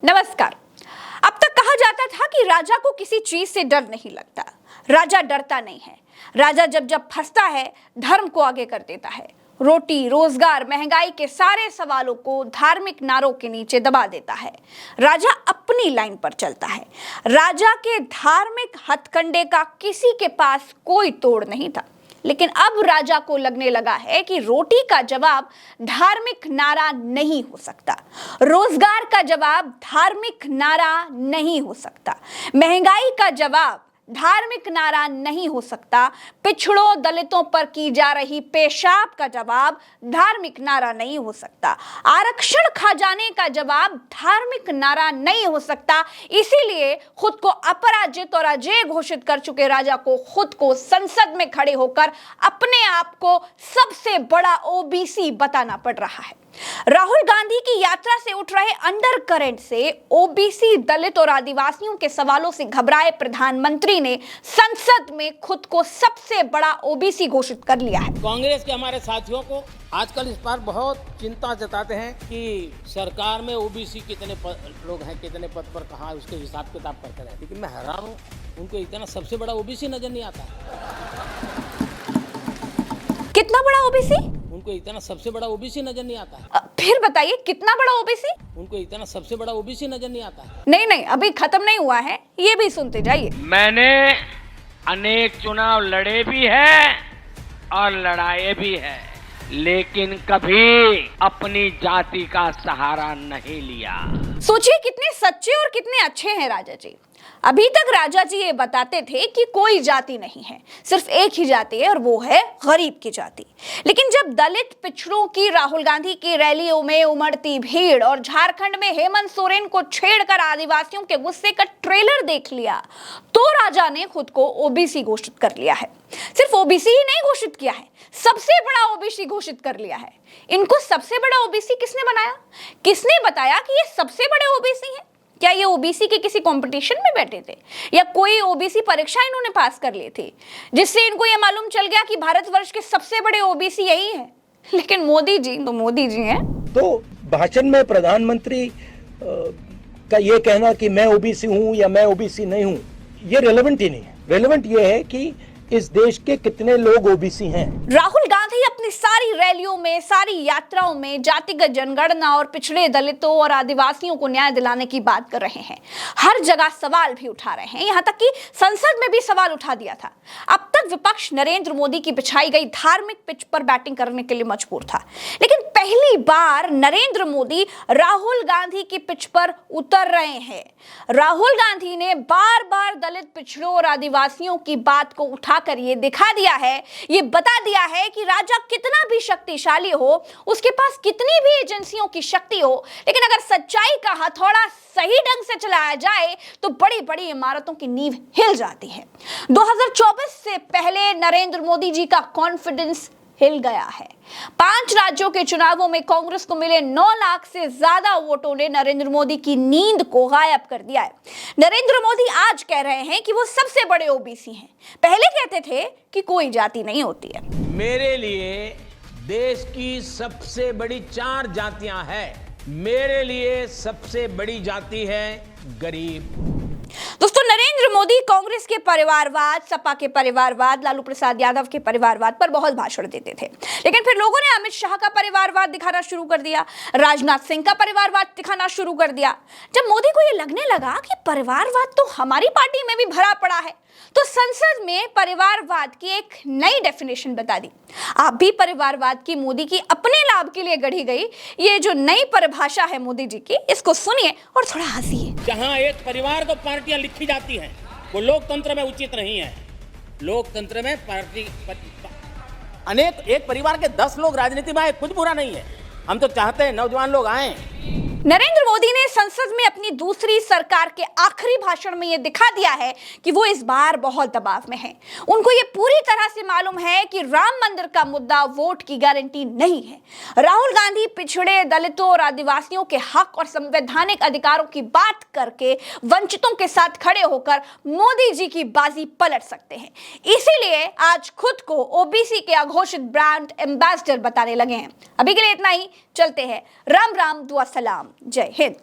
नमस्कार। अब तक कहा जाता था कि राजा को किसी चीज से डर नहीं लगता। राजा डरता नहीं है। राजा जब जब फंसता है धर्म को आगे कर देता है। रोटी, रोजगार, महंगाई के सारे सवालों को धार्मिक नारों के नीचे दबा देता है। राजा अपनी लाइन पर चलता है। राजा के धार्मिक हथकंडे का किसी के पास कोई तोड़ नहीं था। लेकिन अब राजा को लगने लगा है कि रोटी का जवाब धार्मिक नारा नहीं हो सकता, रोजगार का जवाब धार्मिक नारा नहीं हो सकता, महंगाई का जवाब धार्मिक नारा नहीं हो सकता, पिछड़ों दलितों पर की जा रही पेशाब का जवाब धार्मिक नारा नहीं हो सकता, आरक्षण खा जाने का जवाब धार्मिक नारा नहीं हो सकता। इसीलिए खुद को अपराजित और अजेय घोषित कर चुके राजा को खुद को संसद में खड़े होकर अपने आप को सबसे बड़ा ओबीसी बताना पड़ रहा है। राहुल गांधी की यात्रा से उठ रहे अंडर करंट से ओबीसी, दलित और आदिवासियों के सवालों से घबराए प्रधानमंत्री ने संसद में खुद को सबसे बड़ा ओबीसी घोषित कर लिया है। कांग्रेस के हमारे साथियों को आजकल इस पर बहुत चिंता जताते हैं कि सरकार में ओबीसी कितने लोग हैं, कितने पद पर कहाँ, उसके हिसाब किताब करते रहे। लेकिन मैं हैरान हूँ, उनको इतना सबसे बड़ा ओबीसी नजर नहीं आता। कितना बड़ा ओबीसी? उनको इतना सबसे बड़ा ओबीसी नजर नहीं आता। फिर बताइए कितना बड़ा ओबीसी? उनको इतना सबसे बड़ा ओबीसी नजर नहीं आता। नहीं, अभी खत्म नहीं हुआ है, ये भी सुनते जाइए। मैंने अनेक चुनाव लड़े भी हैं और लड़ाए भी हैं, लेकिन कभी अपनी जाति का सहारा नहीं लिया। सोचिए कितने सच्चे और कितने अच्छे हैं राजा जी। अभी तक राजा जी ये बताते थे कि कोई जाति नहीं है, सिर्फ एक ही जाति है और वो है गरीब की जाति। लेकिन जब दलित पिछड़ों की राहुल गांधी की रैलियों में उमड़ती भीड़ और झारखंड में हेमंत सोरेन को छेड़कर आदिवासियों के गुस्से का ट्रेलर देख लिया तो राजा ने खुद को ओबीसी घोषित कर लिया है। सिर्फ ओबीसी ही नहीं घोषित किया है, सबसे बड़ा ओबीसी घोषित कर लिया है। इनको सबसे बड़ा ओबीसी किसने बनाया? किसने बताया कि ये सबसे बड़े ओबीसी हैं? क्या ये ओबीसी के किसी कंपटीशन में बैठे थे या कोई ओबीसी परीक्षा इन्होंने पास कर ली थी जिससे इनको ये मालूम चल गया कि भारतवर्ष के सबसे बड़े ओबीसी यही हैं? लेकिन मोदी जी तो मोदी जी हैं। तो भाषण में प्रधानमंत्री का ये कहना कि मैं ओबीसी हूं या मैं ओबीसी नहीं हूं, ये रेलेवेंट ही नहीं है। रेलेवेंट ये है कि इस देश के कितने लोग ओबीसी हैं। राहुल गांधी अपनी सारी रैलियों में, सारी यात्राओं में जातिगत जनगणना और पिछड़े दलितों और आदिवासियों को न्याय दिलाने की बात कर रहे हैं। हर जगह सवाल भी उठा रहे हैं, यहां तक कि संसद में भी सवाल उठा दिया था। अब तक विपक्ष नरेंद्र मोदी की बिछाई गई धार्मिक पिच पर बैटिंग करने के लिए मजबूर था, लेकिन पहली बार नरेंद्र मोदी राहुल गांधी की पिच पर उतर रहे हैं। राहुल गांधी ने बार बार दलित, पिछड़ों और आदिवासियों की बात को उठाकर ये दिखा दिया है, ये बता दिया है कि राजा कितना भी शक्तिशाली हो, उसके पास कितनी भी एजेंसियों की शक्ति हो, लेकिन अगर सच्चाई का हथौड़ा सही ढंग से चलाया जाए तो बड़ी बड़ी इमारतों की नींव हिल जाती है। 2024 से पहले नरेंद्र मोदी जी का कॉन्फिडेंस हिल गया है। 5 राज्यों के चुनावों में कांग्रेस को मिले 9 लाख से ज्यादा वोटों ने नरेंद्र मोदी की नींद को गायब कर दिया है। नरेंद्र मोदी आज कह रहे हैं कि वो सबसे बड़े ओबीसी हैं, पहले कहते थे कि कोई जाति नहीं होती है। मेरे लिए देश की सबसे बड़ी 4 जातियां हैं। मेरे लिए सबसे बड़ी जाति है गरीब। दोस्तों, नरेंद्र मोदी कांग्रेस के परिवारवाद, सपा के परिवारवाद, लालू प्रसाद यादव के परिवारवाद पर बहुत भाषण देते थे, लेकिन फिर लोगों ने अमित शाह का परिवारवाद दिखाना शुरू कर दिया, राजनाथ सिंह का परिवारवाद दिखाना शुरू कर दिया। जब मोदी को यह लगने लगा कि परिवारवाद तो हमारी पार्टी में भी भरा पड़ा है, तो संसद में परिवारवाद की एक नई डेफिनेशन बता दी। आप भी परिवारवाद की मोदी की अपने लाभ के लिए गढ़ी गई ये जो नई परिभाषा है मोदी जी की, इसको सुनिए और थोड़ा हंसिए। जहां एक परिवार को पार्टियां लिखी जाती हैं, वो लोकतंत्र में उचित नहीं है। लोकतंत्र में पार्टी अनेक, एक परिवार के 10 लोग राजनीति में आए, कुछ बुरा नहीं है। हम तो चाहते हैं नौजवान लोग आए। नरेंद्र मोदी ने संसद में अपनी दूसरी सरकार के आखिरी भाषण में यह दिखा दिया है कि वो इस बार बहुत दबाव में हैं। उनको ये पूरी तरह से मालूम है कि राम मंदिर का मुद्दा वोट की गारंटी नहीं है। राहुल गांधी पिछड़े, दलितों और आदिवासियों के हक और संवैधानिक अधिकारों की बात करके वंचितों के साथ खड़े होकर मोदी जी की बाजी पलट सकते हैं। इसीलिए आज खुद को ओबीसी के अघोषित ब्रांड एम्बेसडर बताने लगे हैं। अभी के लिए इतना ही, चलते हैं। राम राम, दुआ सलाम, जय हिंद।